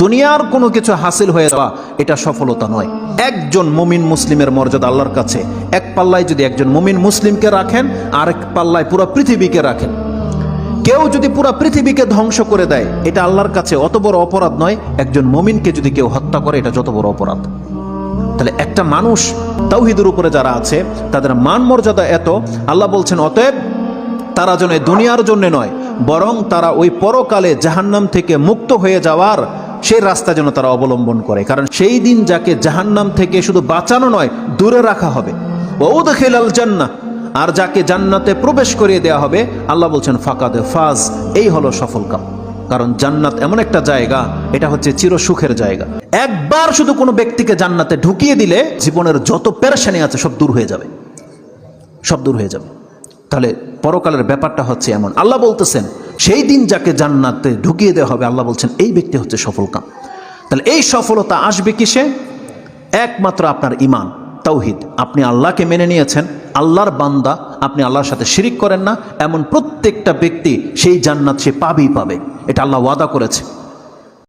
দুনিয়ার কোনো কিছু হাসিল হয়ে যাওয়া এটা সফলতা নয়। একজন মুমিন মুসলিমের মর্যাদা আল্লাহর কাছে এক পাল্লায় যদি একজন মুমিন মুসলিমকে রাখেন, আরেক পাল্লায় পুরো পৃথিবীকে রাখেন। কেউ যদি পুরো পৃথিবীকে ধ্বংস করে দেয়, এটা আল্লাহর কাছে অত বড় অপরাধ নয়। একজন মুমিনকে যদি কেউ হত্যা করে, এটা যত বড় অপরাধ। তাহলে একটা মানুষ তাওহীদের উপরে যারা আছে তাদের মান মর্যাদা এত, আল্লাহ বলছেন অতএব তারা যেন দুনিয়ার জন্য নয়, বরং তারা ওই পরকালে জাহান্নাম থেকে মুক্ত হয়ে যাওয়ার সেই রাস্তা যেন তারা অবলম্বন করে। কারণ সেই দিন যাকে জাহান্নাম থেকে শুধু বাঁচানো নয়, দূরে রাখা হবে। ওয়াউদখিলাল জান্নাহ, আর যাকে জান্নাতে প্রবেশ করিয়ে দেওয়া হবে, আল্লাহ বলছেন ফাকাদে ফাজ, এই হলো সফল কাম। কারণ জান্নাত এমন একটা জায়গা, এটা হচ্ছে চিরসুখের জায়গা। একবার শুধু কোনো ব্যক্তিকে জান্নাতে ঢুকিয়ে দিলে জীবনের যত পেরেশানি আছে সব দূর হয়ে যাবে, সব দূর হয়ে যাবে। তাহলে পরকালের ব্যাপারটা হচ্ছে এমন। আল্লাহ বলতেছেন সেই দিন যাকে জান্নাতে ঢুকিয়ে দেওয়া হবে, আল্লাহ বলছেন এই ব্যক্তি হচ্ছে সফল কাম। তাহলে এই সফলতা আসবে কিসে? একমাত্র আপনার ঈমান, তাওহীদ। আপনি আল্লাহকে মেনে নিয়েছেন, আল্লাহর বান্দা, আপনি আল্লাহর সাথে শিরিক করেন না, এমন প্রত্যেকটা ব্যক্তি সেই জান্নাত সে পাবেই পাবে। এটা আল্লাহ ওয়াদা করেছে।